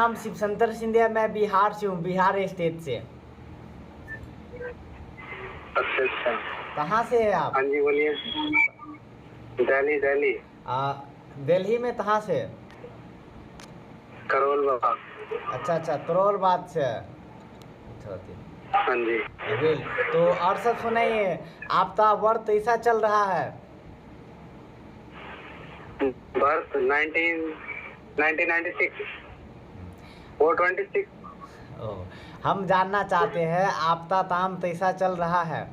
नाम शिवशंकर सिंधिया, मैं बिहार से हूँ, बिहार स्टेट से। अच्छा अच्छा। कहाँ से है आप? हाँ जी बोलिए। दिल्ली दिल्ली। दिल्ली में कहाँ से? करोल बाबा। अच्छा अच्छा, करोल बाग से। अच्छा हाँ जी। वेल, तो और सब सुनाइए, आपका वर्क कैसा चल रहा है? बर्थ 1996 426। हम जानना चाहते हैं आपका काम कैसा चल रहा है?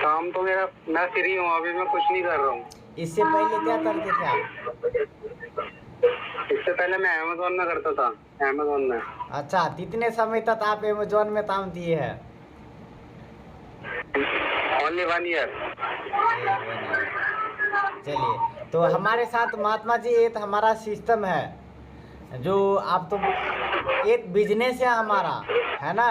काम तो मेरा, मैं फ्री हूँ अभी, मैं कुछ नहीं कर रहा हूँ। इससे पहले क्या करते थे आप? इससे पहले मैं अमेज़न में करता था, अमेज़न में। अच्छा, कितने समय तक आप अमेज़न में काम किए हैं? Only 1 year. चलिए, तो हमारे साथ महात्मा जी एक हमारा सिस्टम है, जो आप तो एक बिजनेस है हमारा, है ना?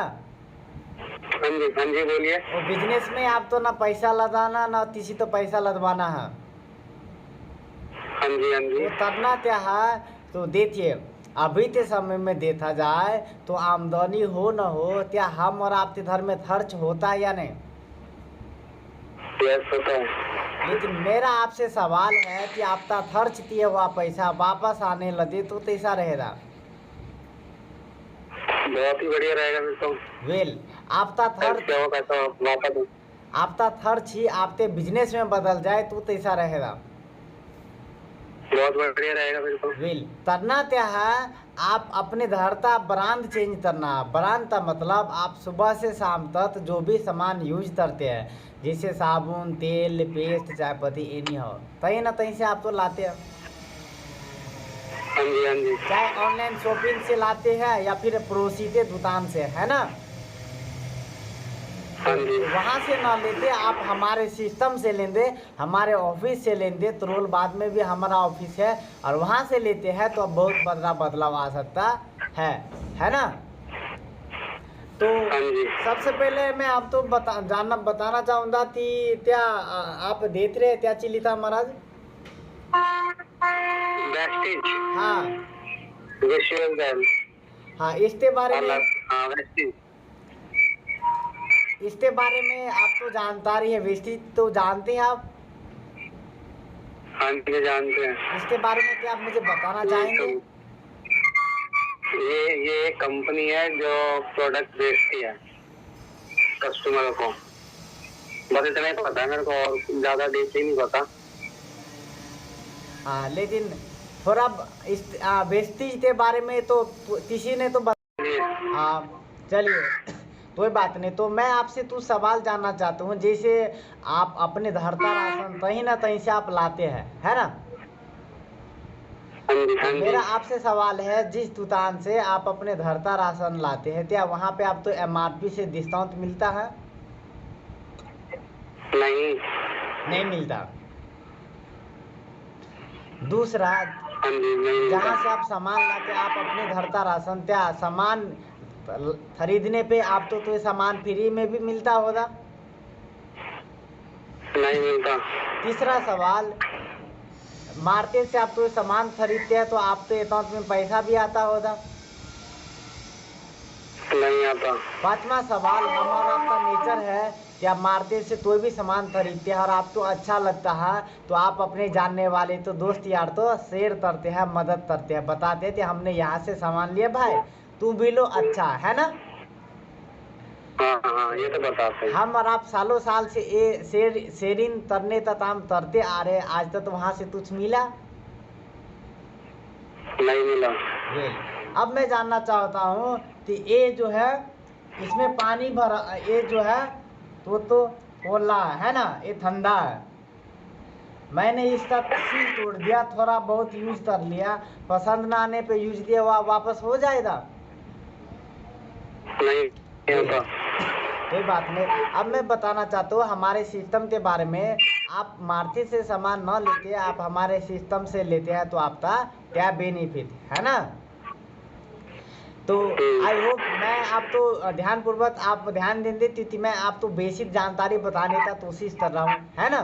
हाँ जी बोलिए। वो बिजनेस में आप तो ना पैसा लगाना ना किसी तो पैसा लगवाना है। हाँ जी हाँ जी। वो करना क्या है, तो देखिए, अभी के समय में देखा जाए तो आमदनी हो न हो, क्या हम और आपके घर में खर्च होता है या नहीं? यस होता है। लेकिन मेरा आपसे सवाल है कि आपका खर्च किया हुआ पैसा वापस आने लगे तो कैसा रहेगा? बहुत ही बढ़िया रहेगा फिर तो। वेल, आपका खर्च क्या होगा तो वापस। आपका खर्च ही आपके बिजनेस में बदल जाए तो कैसा रहेगा? बहुत बढ़िया रहेगा फिर तो। वेल, करना क्या है, आप अपने घर का ब्रांड चेंज करना है। ब्रांड का मतलब आप सुबह से शाम तक जो भी सामान यूज करते हैं, जैसे साबुन, तेल, पेस्ट, चाय पत्ती, एनी हो, कहीं ना कहीं से आप तो लाते हैं। हाँ जी। चाहे ऑनलाइन शॉपिंग से लाते हैं या फिर पड़ोसी के दुकान से, है ना? तो हाँ जी। वहाँ से ना लेते, आप हमारे सिस्टम से लेंगे, हमारे ऑफिस से लेंगे, तरोल बाद में भी हमारा ऑफिस है, और वहाँ से लेते हैं तो बहुत बड़ा बदलाव आ सकता है ना? तो हाँ जी। सबसे पहले मैं आप तो बताना चाहूँगा कि क्या आप देख रहे क्या चिलिता महाराज? वेस्टिज। हाँ विजुअल बैल। हाँ, इसके बारे में, हाँ वेस्टिज। इसके बारे में आप तो जानकारी है, विस्तृत तो जानते हैं आप? हाँ जी जानते हैं। इसके बारे में क्या आप मुझे बताना चाहेंगे? ये एक कंपनी है जो प्रोडक्ट बेचती है कस्टमर को। बस इतना ही पता है मेरे को, और ज्यादा डीप नहीं पता। हाँ, लेकिन थोड़ा इस वेस्टीज के बारे में तो किसी ने तो चलिए कोई बात नहीं। तो मैं आपसे तो सवाल जानना चाहता हूँ, जैसे आप अपने घर का राशन कहीं ना कहीं से आप लाते हैं, है ना? हाँ मेरा जी। आपसे सवाल है, जिस दुकान से आप अपने घर का राशन लाते हैं, क्या वहाँ पे आप तो MRP से डिस्काउंट मिलता है? नहीं मिलता। दूसरा, हाँ जी नहीं जहाँ मिलता। से आप सामान लाते आप अपने घर का राशन, क्या सामान खरीदने पे आप तो ये सामान फ्री में भी मिलता होगा? नहीं मिलता। तीसरा सवाल, मार्केट से आप तो सामान खरीदते हैं तो आपके अकाउंट में पैसा भी आता होगा? नहीं आता। पांचवा सवाल, हमारा आपका नेचर है कि आप मार्केट से कोई भी सामान खरीदते हैं और आपको अच्छा लगता है तो आप अपने जानने वाले तो दोस्त यार तो शेयर करते हैं, मदद करते हैं, बताते हैं कि हमने यहाँ से सामान लिया भाई, तू भी लो, अच्छा है ना? हाँ ये तो बताते हैं। हम और आप सालों साल से ये शेयरिंग करने का काम करते आ रहे हैं, आज तक तो वहाँ से कुछ मिला नहीं मिला। वेल, अब मैं जानना चाहता हूँ कि ये जो है, इसमें पानी भरा, ये जो है तो कोला है ना, ये ठंडा है। मैंने इसका सील तोड़ दिया, थोड़ा बहुत यूज कर लिया, पसंद ना आने पे यूज दिया हुआ वापस हो जाएगा? नहीं होता। कोई बात नहीं। अब मैं बताना चाहता हूँ हमारे सिस्टम के बारे में। आप मार्केट से सामान न लेते, आप हमारे सिस्टम से लेते हैं तो आपका क्या बेनिफिट है ना? तो आई होप मैं आप तो ध्यानपूर्वक आप ध्यान देंगे, क्योंकि मैं आप तो बेसिक जानकारी बताने का कोशिश कर रहा हूँ, है ना?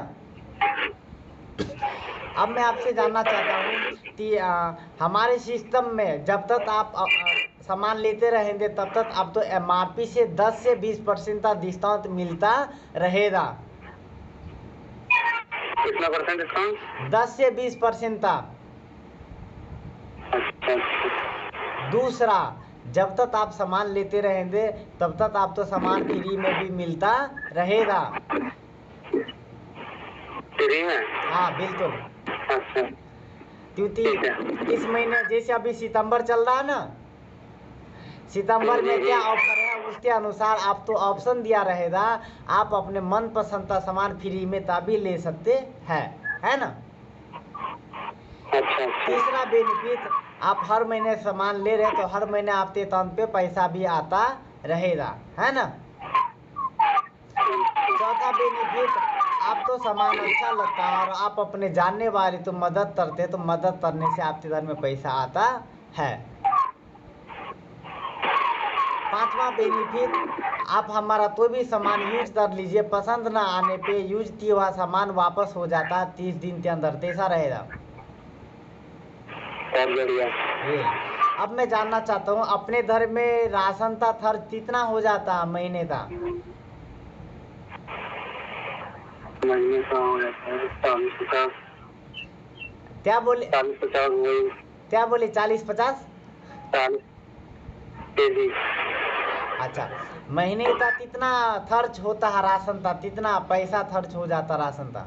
अब मैं आपसे जानना चाहता हूँ कि हमारे सिस्टम में जब तक आप सामान लेते रहेंगे तब तक आप तो MRP से 10 से 20% का डिस्काउंट मिलता रहेगा। कितना परसेंट डिस्काउंट? 10 से 20% का। अच्छा। दूसरा, जब तक आप सामान लेते रहेंगे तब तक आप तो सामान फ्री में भी मिलता रहेगा। फ्री में? हाँ बिल्कुल। अच्छा क्योंकि ठीक है। इस महीने जैसे अभी सितंबर चल रहा है ना, सितंबर में क्या ऑफर है उसके अनुसार आप तो ऑप्शन दिया रहेगा, आप अपने मनपसंद का सामान फ्री में तभी ले सकते हैं, है ना। अच्छा। तीसरा बेनिफिट, आप हर महीने सामान ले रहे तो हर महीने आपके अकाउंट पे पैसा भी आता रहेगा, है ना। चौथा बेनिफिट, आपको सामान अच्छा लगता है और आप अपने जानने वाले तो मदद करते तो मदद करने से आपके घर में पैसा आता है। पांचवा बेनिफिट, आप हमारा कोई भी सामान यूज कर लीजिए, पसंद ना आने पे यूज किया हुआ सामान वापस हो जाता है 30 दिन के अंदर, कैसा रहेगा। बहुत बढ़िया। अब मैं जानना चाहता हूँ अपने घर में राशन का खर्च कितना हो जाता है महीने का। महीने का हो जाता है 40-50। क्या बोले? 40-50 वही। क्या बोले? 40-50? 40 केजी। अच्छा, महीने का कितना खर्च होता है राशन का, कितना पैसा खर्च हो जाता राशन का।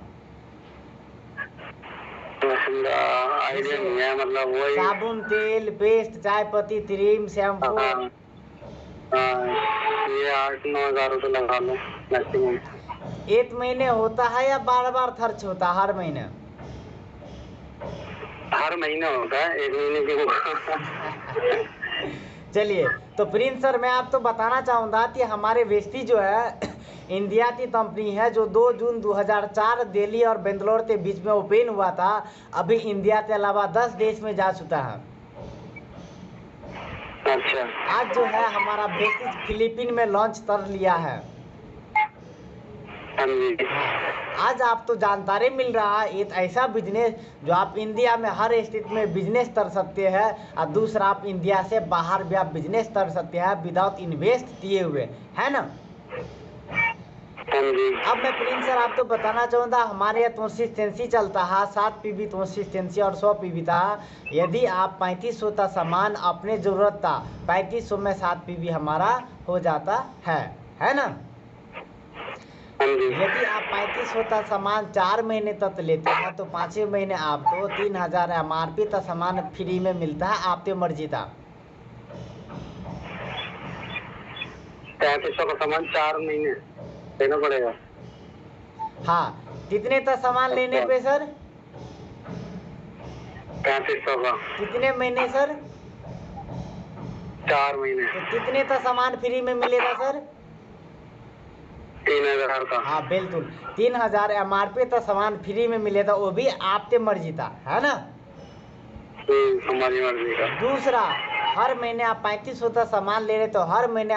आइडिया नहीं है, मतलब वही साबुन, तेल, पेस्ट, चाय पत्ती, क्रीम, शैम्पू। ये 8-9 हज़ार रुपये लगा लो मैक्सिमम। एक महीने होता है या बार बार खर्च होता है? हर महीने? हर महीने होता है, एक महीने की। चलिए, तो प्रिंस सर मैं आपको बताना चाहूँगा कि हमारे वेस्टी जो है इंडिया की कंपनी है, जो 2 जून 2004 दिल्ली और बेंगलोर के बीच में ओपन हुआ था, अभी इंडिया के अलावा 10 देश में जा चुका है। अच्छा। आज जो है हमारा वेस्टी फिलीपीन में लॉन्च कर लिया है। आज आप तो जानकारी मिल रहा है, एक ऐसा बिजनेस जो आप इंडिया में हर स्टेट में बिजनेस कर सकते हैं, और दूसरा आप इंडिया से बाहर भी आप बिजनेस कर सकते हैं विदाउट इन्वेस्ट किए हुए, है ना। अब मैं प्रिंस सर आपको बताना चाहूँगा, हमारे यहाँ कंसिस्टेंसी चलता है 7 PB कंसिस्टेंसी और 100 PB था। यदि आप 3500 का सामान अपने ज़रूरत था, 3500 में 7 PB हमारा हो जाता है ना। यदि आप 3500 का सामान 4 महीने तक लेते हैं तो 5वें महीने आपको 3000 MRP का सामान फ्री में मिलता है, आपके मर्जी का। 3500 का सामान 4 महीने लेना पड़ेगा। हाँ, कितने का सामान लेने पे सर? 3500 का कितने महीने सर? 4 महीने। तो कितने का सामान फ्री में मिलेगा सर? 3000 का। हाँ बिल्कुल, 3000 MRP का सामान फ्री में मिलेगा, वो भी आपके मर्जी का, है ना। हमारी मर्जी का। दूसरा, हर महीने आप 3500 का सामान ले रहे तो हर महीने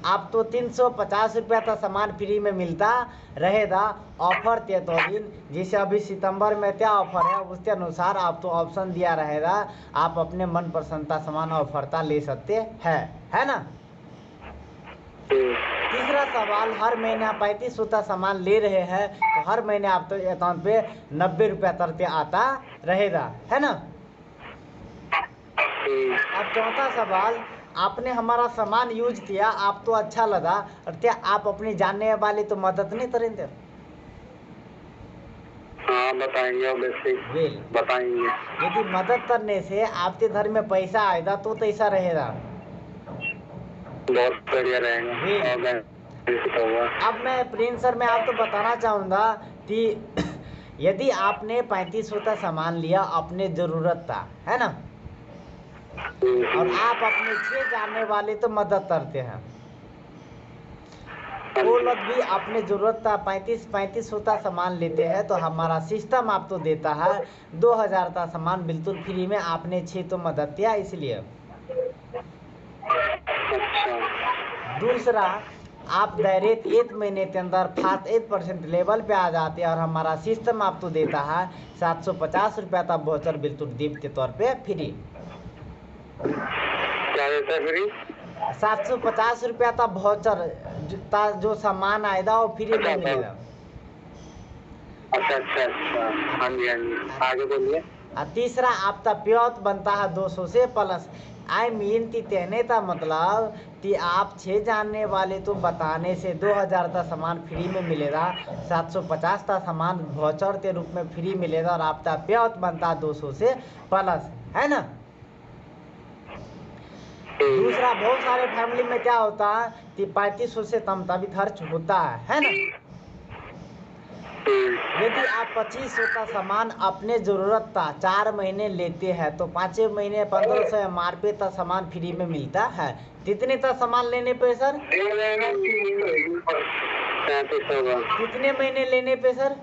आपको 350 रुपया का सामान फ्री में मिलता रहेगा। ऑफर थे तो दिन, जैसे अभी सितंबर में क्या ऑफर है उसके अनुसार आपको ऑप्शन दिया रहेगा, आप अपने मनपसंद का सामान ऑफर का ले सकते हैं, है ना। तीसरा सवाल, हर महीने आप 3500 का सामान ले रहे हैं तो हर महीने आपको अकाउंट पे 90 रुपया करके आता रहेगा, है ना। अब चौथा सवाल, आपने हमारा सामान यूज किया, आपको अच्छा लगा, और क्या आप अपने जानने वाले तो मदद नहीं करेंगे? हाँ बताएंगे, बताएंगे। यदि मदद करने से आपके घर में पैसा आएगा तो ऐसा रहेगा, बहुत बढ़िया रहेगा। अब मैं प्रिंस सर मैं आपको बताना चाहूँगा कि यदि आपने 3500 का सामान लिया अपने ज़रूरत का, है ना, और आप अपने 6 जानने वाले तो मदद करते हैं, वो लोग भी अपने ज़रूरत का 3500 का सामान लेते हैं, तो हमारा सिस्टम आपको देता है 2000 का सामान बिल्कुल फ्री में, आपने 6 तो मदद किया इसलिए। दूसरा, आप डायरेक्ट 1 महीने के अंदर 8% लेवल पे आ जाते हैं और हमारा सिस्टम आपको देता है 750 रुपया तक वाउचर बिल्कुल गिफ्ट के तौर पे फ्री। क्या देता है फ्री? 750 रुपया तक वाउचर जो सामान आएगा वो फ्री में मिलेगा। अच्छा अच्छा अच्छा, हाँ जी हाँ जी, आगे बोलिए। और तीसरा आपका प्योत बनता है 200 से प्लस। आई मीन ती कहने का मतलब कि आप 6 जानने वाले तो बताने से 2000 का सामान फ्री में मिलेगा, 750 का सामान वाउचर के रूप में फ्री मिलेगा और आपका प्योत बनता है 200 से प्लस, है ना। दूसरा बहुत सारे फैमिली में क्या होता है कि 3500 से कम तभी खर्च होता है ना। यदि आप 2500 का सामान अपने जरूरत का 4 महीने लेते हैं तो 5 महीने 1500 MRP का सामान फ्री में मिलता है। कितने का सामान लेने पे सर? 3500 का। कितने महीने लेने पे सर?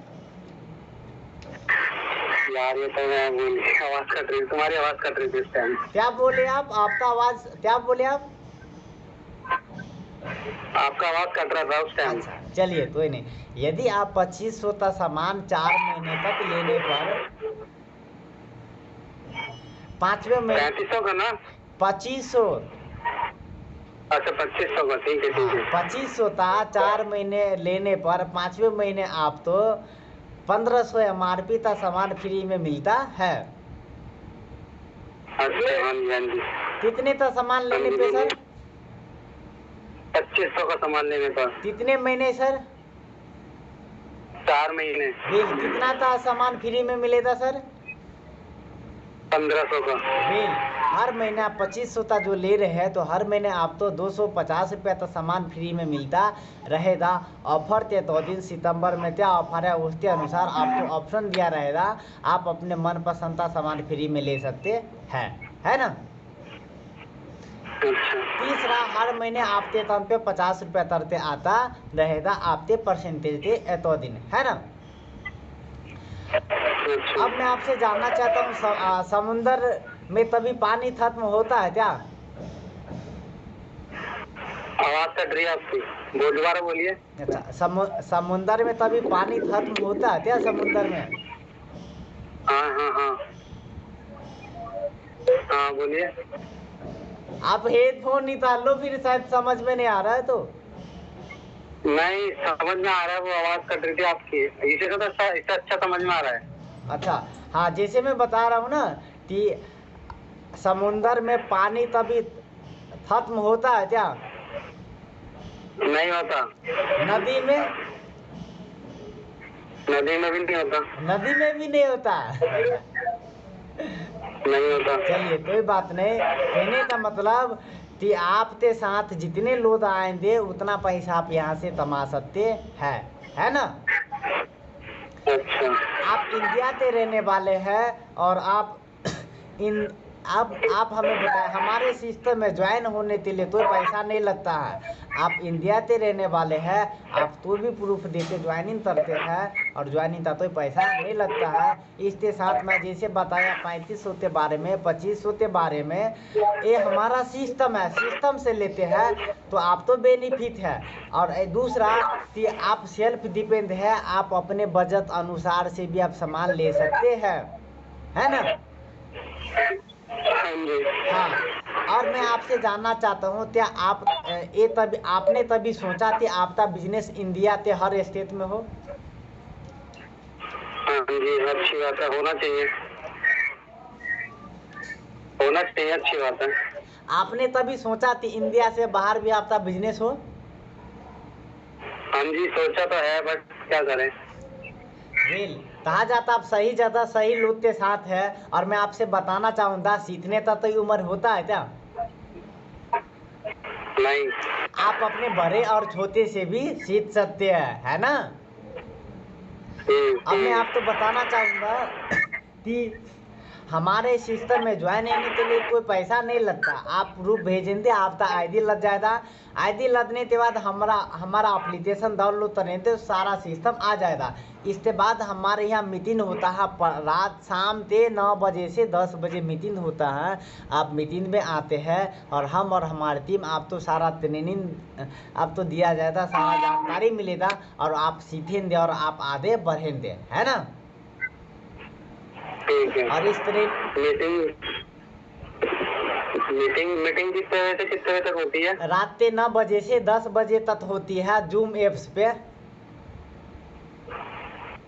यार ये तो मैं बोल, आवाज कट रही, तुम्हारी आवाज कट रही थी इस टाइम। क्या बोले आप? आपका आवाज क्या बोले आप? आपका आवाज कट रहा था उस टाइम। अच्छा चलिए कोई नहीं। यदि आप 2500 का सामान 4 महीने तक लेने पर 5वें महीने 3500 का ना? 2500, अच्छा 2500 का, ठीक है ठीक है। 2500 था 4 महीने लेने पर 5वें महीने आप तो 1500 MRP का सामान फ्री में मिलता है। अच्छा हाँ जी हाँ जी। कितने का सामान लेने पे सर? 2500 का सामान लेने पर। कितने महीने सर? 4 महीने। बिल कितना का सामान फ्री में मिलेगा सर? 1500 का। बिल हर महीने आप 2500 का जो ले रहे हैं तो हर महीने आप तो 250 रुपया का सामान फ्री में मिलता रहेगा। ऑफर के तो दिन सितंबर में क्या ऑफर है उसके अनुसार आपको ऑप्शन दिया रहेगा, आप अपने मनपसंद का सामान फ्री में ले सकते हैं, है ना। तीसरा हर महीने आपके अकाउंट पे 50 रुपया तरते आता रहेगा आपके परसेंटेज के एतो दिन, है ना। अब मैं आपसे जानना चाहता हूँ समुंदर में तभी पानी खत्म होता है क्या? आवाज कट रही है आपकी, दोबारा बोलिए। अच्छा समुंदर में तभी पानी खत्म होता है क्या समुंदर में? हाँ हाँ हाँ हाँ बोलिए। आप हेडफोन निकाल लो फिर शायद समझ में नहीं आ रहा है तो। नहीं समझ में आ रहा है, वो आवाज कट रही थी आपकी, इसे तो इससे अच्छा समझ में आ रहा है। अच्छा हाँ, जैसे मैं बता रहा हूँ ना कि समुंदर में पानी तभी खत्म होता है क्या? नहीं होता। नदी में? नदी में भी नहीं होता। नदी में भी नहीं होता नहीं होता। चलिए कोई बात नहीं। कहने का मतलब कि आपके साथ जितने लोग आएंगे उतना पैसा आप यहाँ से कमा सकते हैं, है ना। अच्छा। आप इंडिया के रहने वाले हैं और आप आप हमें बताएं, हमारे सिस्टम में ज्वाइन होने के लिए कोई पैसा नहीं लगता है। आप इंडिया के रहने वाले हैं, आप तो भी प्रूफ देते ज्वाइनिंग करते हैं और ज्वाइनिंग का कोई पैसा नहीं लगता है। इसके साथ मैं जैसे बताया 3500 के बारे में, 2500 के बारे में, ये हमारा सिस्टम है, सिस्टम से लेते हैं तो आप तो बेनिफिट है। और दूसरा कि आप सेल्फ डिपेंड है, आप अपने बजट अनुसार से भी आप सामान ले सकते हैं, है ना। हाँ, और मैं आपसे जानना चाहता हूँ क्या आप आपने तभी सोचा कि आपका बिजनेस इंडिया के हर स्टेट में हो? हाँ जी अच्छी बात है, होना चाहिए, होना चाहिए, अच्छी बात है। आपने तभी सोचा कि इंडिया से बाहर भी आपका बिजनेस हो? हाँ जी सोचा तो है, बट क्या करें। कहा जाता आप सही जगह सही लोग के साथ है। और मैं आपसे बताना चाहूँगा सीखने का तो उम्र होता है क्या? नहीं। आप अपने बड़े और छोटे से भी सीख सकते हैं, है ना। अब मैं आपको बताना चाहूँगा कि हमारे सिस्टम में ज्वाइन होने के लिए कोई पैसा नहीं लगता। आप प्रूफ भेजेंगे, आपका आईडी लग जाएगा। आईडी लगने के बाद हमारा एप्लीकेशन डाउनलोड करेंगे, सारा सिस्टम आ जाएगा। इसके बाद हमारे यहाँ मीटिंग होता है रात शाम के 9 बजे से 10 बजे मीटिंग होता है। आप मीटिंग में आते हैं और हम और हमारी टीम आप तो सारा ट्रेनिंग आप तो दिया जाएगा, सारा जानकारी मिलेगा और आप सीखेंगे और आप आगे बढ़ेंगे, है ना। ठीक है। और इस तरह मीटिंग कितने बजे से कितने बजे तक होती है? रात के 9 बजे से 10 बजे तक होती है जूम एप्स पे।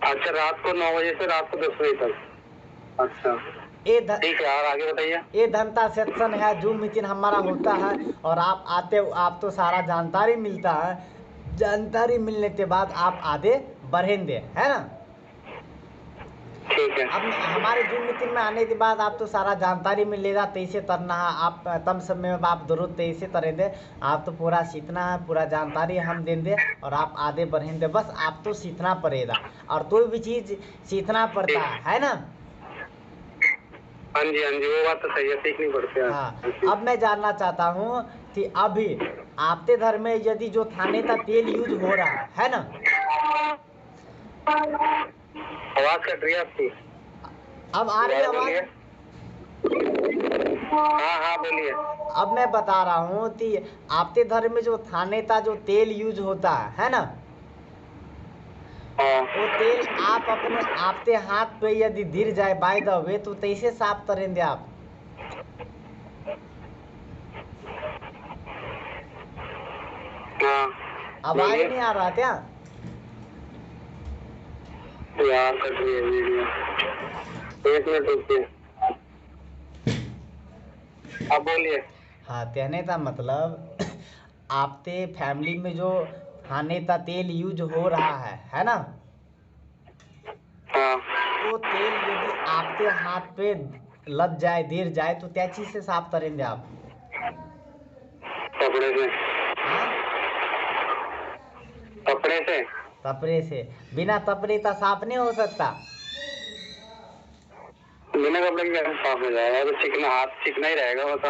अच्छा, रात को 9 बजे से रात को 10 बजे तक। अच्छा ठीक है, और आगे बताइए। ये घंटा सेक्शन है, जूम मीटिंग हमारा होता है और आप आते हो, आप तो सारा जानकारी मिलता है। जानकारी मिलने के बाद आप आगे बढ़ेंगे, है ना। ठीक है। अब हमारे जूम मीटिंग में आने के बाद आप तो सारा जानकारी मिलेगा, कैसे करना है। आप कम समय में आप जरूर कैसे करेंगे, आप तो पूरा सीखना है, पूरा जानकारी हम देंगे और आप आगे बढ़ेंगे। बस आप तो सीखना पड़ेगा और कोई भी चीज सीखना पड़ता है ना। हाँ जी, वो बात तो सही है, सीखनी पड़ती है। हाँ, अब मैं जानना चाहता हूँ कि अभी आपके घर में यदि जो खाने का तेल यूज हो रहा है ना। आवाज कट रही है आपकी। अब आ रही है आवाज? हाँ बोलिए। अब मैं बता रहा हूँ कि आपके घर में जो खाने का जो तेल यूज होता है ना, वो तेल आप अपने आपके हाथ पे यदि गिर जाए बाय द वे, तो कैसे साफ करेंगे आप? आवाज नहीं आ रहा क्या? यार कट रही है वीडियो, 1 मिनट रुकिए, अब बोलिए। हाँ, कहने का मतलब आपके फैमिली में जो खाने का तेल यूज हो रहा है ना। हाँ। वो तेल यदि आपके हाथ पे लग जाए, गिर जाए, तो क्या चीज से साफ करेंगे आप? कपड़े से। हाँ, कपड़े से। कपड़े से। बिना कपड़े का साफ नहीं हो सकता। बिना कपड़े के कैसे साफ हो जाएगा? तो चिकना, हाथ चिकना ही रहेगा वो तो।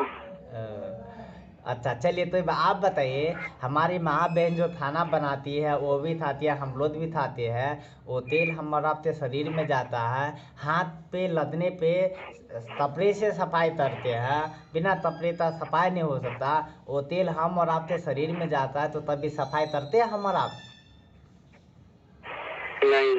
अच्छा चलिए, तो आप बताइए, हमारी माँ बहन जो खाना बनाती है वो भी खाती है, हम लोग भी खाते हैं। वो तेल हमारा आपके शरीर में जाता है, हाथ पे लगने पे कपड़े से सफाई करते हैं। बिना कपड़े का सफाई नहीं हो सकता। वो तेल हम और आपके शरीर में जाता है, तो तभी सफाई करते हैं हम और आप। नहीं।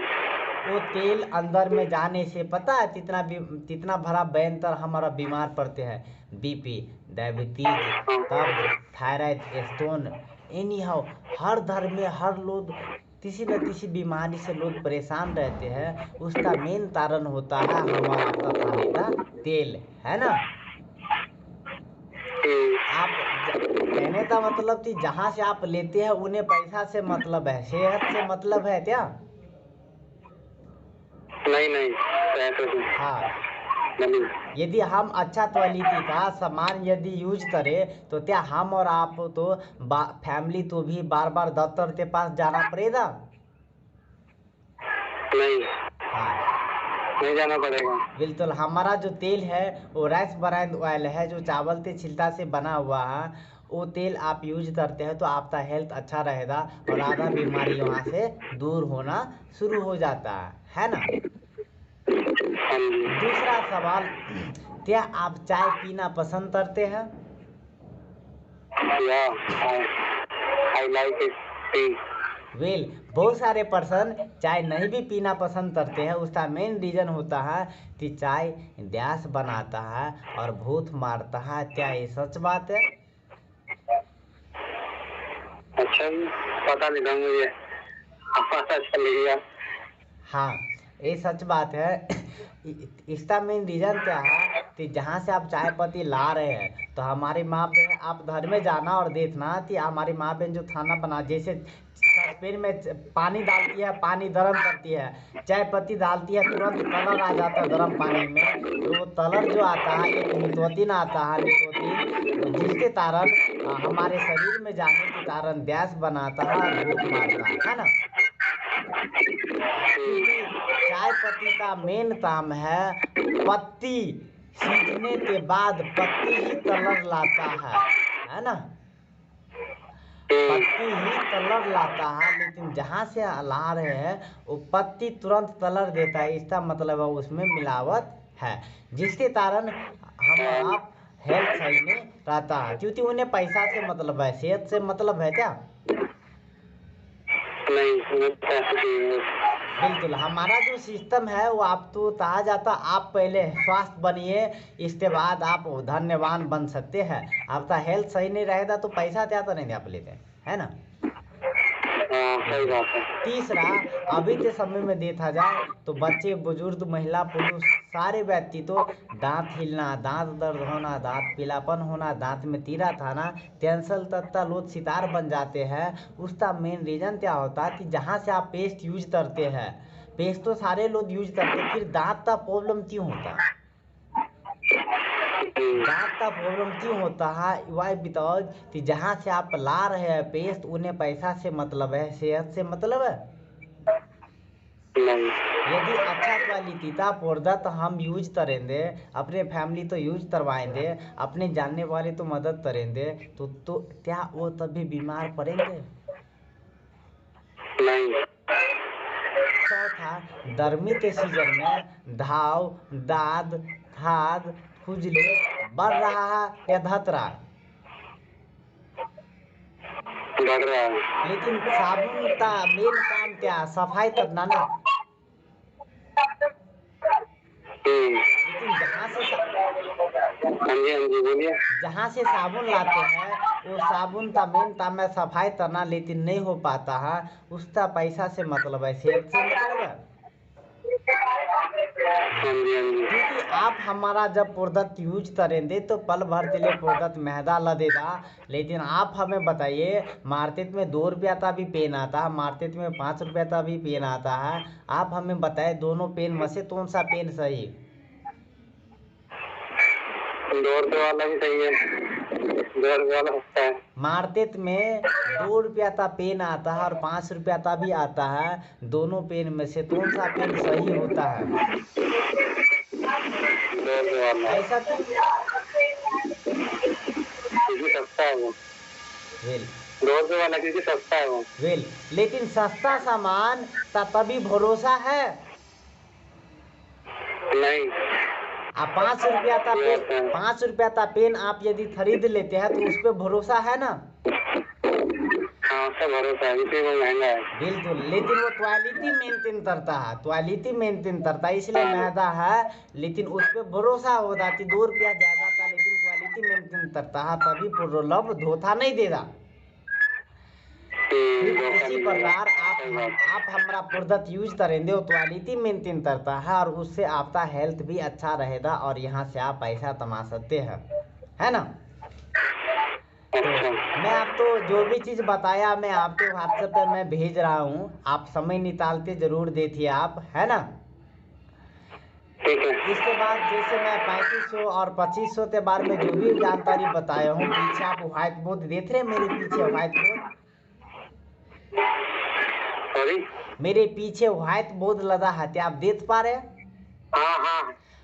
वो तेल अंदर में जाने से पता है कितना भरा भयंकर हमारा बीमार पड़ते हैं। बीपी, डायबिटीज, कब्ज, थायराइड, स्टोन, एनी हाउ हर धर्म में हर लोग किसी न किसी बीमारी से लोग परेशान रहते हैं। उसका मेन कारण होता है हमारा आपका खाने का तेल, है ना। आप कहने का मतलब कि जहाँ से आप लेते हैं उन्हें पैसा से मतलब है, सेहत से मतलब है क्या? नहीं हाँ, नहीं। यदि हम अच्छा क्वालिटी का सामान यदि यूज करें, तो क्या हम और आप तो फैमिली तो भी बार बार डॉक्टर के पास जाना पड़ेगा? नहीं। हाँ, नहीं जाना पड़ेगा। बिल्कुल। हमारा जो तेल है वो राइस ब्रांड ऑयल है, जो चावल के छिलका से बना हुआ है। वो तेल आप यूज करते हैं तो आपका हेल्थ अच्छा रहेगा और आधा बीमारी वहाँ से दूर होना शुरू हो जाता है ना। दूसरा सवाल, क्या आप चाय पीना पसंद करते हैं? I like it. वेल, बहुत सारे पर्सन चाय नहीं भी पीना पसंद करते हैं। उसका मेन रीजन होता है कि चाय गैस बनाता है और भूख मारता है। क्या ये सच बात है? अच्छा, पता नहीं था मुझे, पता चल गया। हाँ, ये सच बात है। इसका मेन रीजन क्या है कि जहाँ से आप चाय पत्ती ला रहे हैं, तो हमारी माँ बहन, आप घर में जाना और देखना कि हमारी माँ बहन जो खाना बना, जैसे सॉसपेन में पानी डालती है, पानी गर्म करती है, चाय पत्ती डालती है, तुरंत कलर आ जाता है गर्म पानी में। तो वो कलर जो आता है, एक निकोटीन आता है, निकोटीन जिसके कारण हमारे शरीर में जाने के कारण गैस बनाता है और भूख मारता है ना। क्योंकि चाय चाय पत्ती का मेन काम है, पत्ती सीझने के बाद पत्ती ही कलर लाता है ना, पत्ती ही कलर लाता है। लेकिन जहाँ से ला रहे हैं वो पत्ती तुरंत कलर देता है, इसका मतलब है उसमें मिलावट है, जिसके कारण हम आप हेल्थ सही नहीं रहता है। क्योंकि उन्हें पैसा से मतलब है, सेहत से मतलब है क्या? नहीं, बिल्कुल। हमारा जो सिस्टम है वो आप तो कहा जाता, आप पहले स्वस्थ बनिए, इसके बाद आप धन्यवान बन सकते हैं। आपका हेल्थ सही नहीं रहेगा तो पैसा क्या तो नहीं आप लेते, है ना। सही बात है। तीसरा, अभी के समय में देखा जाए तो बच्चे, बुजुर्ग, महिला, पुरुष सारे व्यक्ति तो दांत हिलना, दांत दर्द होना, दांत पीलापन होना, दांत में तीरा थाना, टेंशन तक लोग शिकार बन जाते हैं। उसका मेन रीज़न क्या होता है कि जहाँ से आप पेस्ट यूज करते हैं, पेस्ट तो सारे लोग यूज करते हैं, फिर दांत का प्रॉब्लम क्यों होता है? दांत का प्रॉब्लम क्यों होता है? वाई बिकॉज कि जहाँ से आप ला रहे हैं पेस्ट, उन्हें पैसा से मतलब है, सेहत से मतलब है। यदि अच्छा क्वालिटी का प्रोडक्ट हम यूज करेंगे, अपने फैमिली तो यूज करवाएंगे, अपने जानने वाले तो मदद करेंगे, तो क्या वो तभी बीमार पड़ेंगे? नहीं। चौथा, गर्मी के सीजन में घाव, दाद, खाद, खुजली बढ़ रहा है या घट रहा है? बढ़ रहा है। लेकिन साबुन का मेन काम क्या है? सफाई करना ना। लेकिन हाँ जी बोलिए। जहाँ से साबुन लाते हैं वो साबुन का मेन काम है सफाई करना, लेकिन नहीं हो पाता है, उसका पैसा से मतलब है, सेहत से मतलब है। हाँ जी। क्योंकि आप हमारा जब प्रोडक्ट यूज करेंगे तो पल भर के लिए प्रोडक्ट महंगा लगेगा, लेकिन आप हमें बताइए, मार्केट में 2 रुपया का भी पेन आता है, मार्केट में 5 रुपया का भी पेन आता है, आप हमें बताए दोनों पेन में से कौन सा पेन सही? 2 रुपये वाला भी सही है, 2 रुपये वाला सस्ता है। मार्केट में 2 रुपया का पेन आता है और 5 रुपया का भी आता है, दोनों पेन में से कौन सा पेन सही होता है? 2 रुपये वाला। ऐसा क्यों? क्योंकि सस्ता है वो। वेल 2 रुपये वाला क्योंकि सस्ता है वो। वेल लेकिन सस्ता सामान का तभी भरोसा है। नहीं। आप 5 रुपया का पेन आप यदि खरीद लेते हैं तो उस पर भरोसा है ना। हाँ, उसका भरोसा है, इसलिए वो महंगा है। बिल्कुल, लेकिन वो क्वालिटी मेंटेन करता है, क्वालिटी मेंटेन करता है, इसलिए महंगा है। लेकिन उस पर भरोसा हो जाती, 2 रुपया ज्यादा था लेकिन क्वालिटी मेंटेन करता है, तभी प्रलोभ धोखा नहीं देगा। ठीक इसी प्रकार आप हमारा प्रोडक्ट यूज करेंगे, वो क्वालिटी मेंटेन करता है और उससे आपका हेल्थ भी अच्छा रहेगा और यहाँ से आप पैसा कमा सकते हैं, है ना। तो मैं आपको जो भी चीज़ बताया मैं आपके व्हाट्सएप पे मैं भेज रहा हूँ, आप समय निकालते जरूर देखिए आप, है ना। ठीक है। इसके बाद जैसे मैं 3500 और 2500 के बारे में जो भी जानकारी बताया हूँ, पीछे आप व्हाइट बोर्ड देख रहे हैं, मेरे पीछे व्हाइट बोर्ड, सॉरी, मेरे पीछे व्हाइट बोर्ड लगा है, क्या आप देख पा रहे हैं?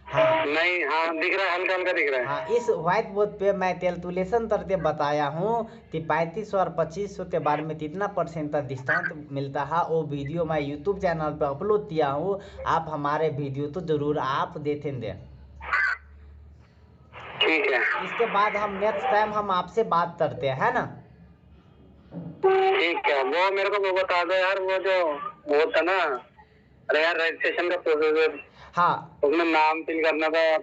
हाँ नहीं, हाँ दिख रहा है, हल्का हल्का दिख रहा है। हाँ, इस व्हाइट बोर्ड पे मैं कैलकुलेशन करके बताया हूँ कि 3500 और 2500 के बारे में कितना % का डिस्काउंट मिलता है। वो वीडियो मैं यूट्यूब चैनल पे अपलोड किया हूँ, आप हमारे वीडियो तो जरूर आप देखेंगे। ठीक है। इसके बाद हम नेक्स्ट टाइम हम आपसे बात करते हैं, है ना। ठीक है, वो मेरे को वो बता दो यार, वो था ना, अरे यार रजिस्ट्रेशन का प्रोसीजर, हाँ उसमें नाम फिल करना था,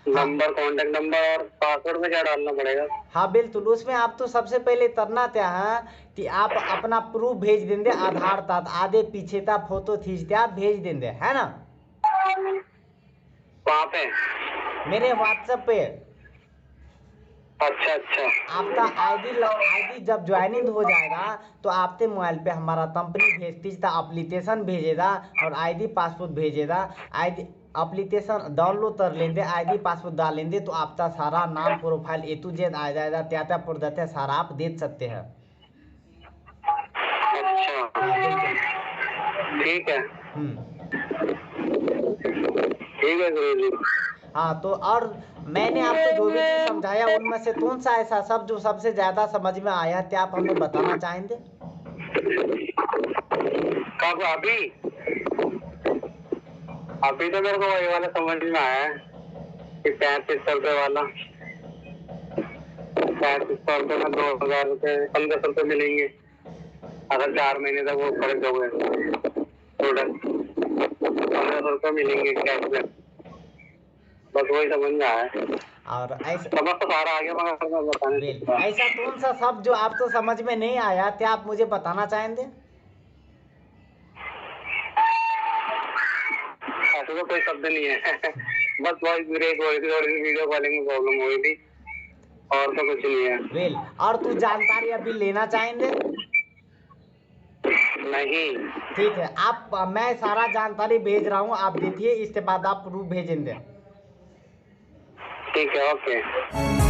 नंबर, कॉन्टेक्ट नंबर और पासवर्ड में क्या डालना पड़ेगा? हाँ बिल्कुल, उसमें आप तो सबसे पहले करना क्या है कि आप अपना प्रूफ भेज देंगे, आधार कार्ड आधे पीछे का फोटो खींच के आप भेज देंगे, है ना। वहाँ पे मेरे व्हाट्सएप पे अच्छा अच्छा। आपका आईडी जब ज्वाइनिंग हो जाएगा तो आपके मोबाइल पे हमारा कंपनी भेजती था, एप्लीकेशन भेजेगा और आईडी पासवर्ड भेजेगा। आईडी एप्लीकेशन डाउनलोड कर लेंगे, आईडी पासवर्ड डाल लेंगे तो आपका सारा नाम प्रोफाइल A to Z आ जाएगा, क्या प्रोडक्ट है सारा आप देख सकते हैं। अच्छा हाँ बिल्कुल। ठीक है। ठीक है गुरु जी। हाँ, तो और मैंने आपको जो भी चीज समझाया उनमें से कौन सा ऐसा सब जो सबसे ज्यादा समझ में आया, क्या आप हमें बताना चाहेंगे? कब? अभी अभी तो मेरे को वही वाला समझ में आया है कि 3500 रुपये वाला, 3500 रुपये में 2000 रुपये 1500 रुपये मिलेंगे अगर 4 महीने तक वो खड़े दोगे प्रोडक्ट, 1500 रुपये मिलेंगे कैशबैक। बस वही समझ में आया है। और ऐसा समझ तो सारा आ गया मगर मैं बताने नहीं सकता। ऐसा कौन सा शब्द जो आपको समझ में नहीं आया, क्या आप मुझे बताना चाहेंगे? ऐसा तो कोई शब्द नहीं है बस वॉइस ब्रेक हो रही थी, थोड़ी सी वीडियो कॉलिंग में प्रॉब्लम हो रही थी, और तो कुछ नहीं है। और तू जानकारी अभी लेना चाहेंगे? नहीं। ठीक है, आप मैं सारा जानकारी भेज रहा हूँ, आप देखिए, इसके बाद आप प्रूफ भेजेंगे। ठीक है, ओके।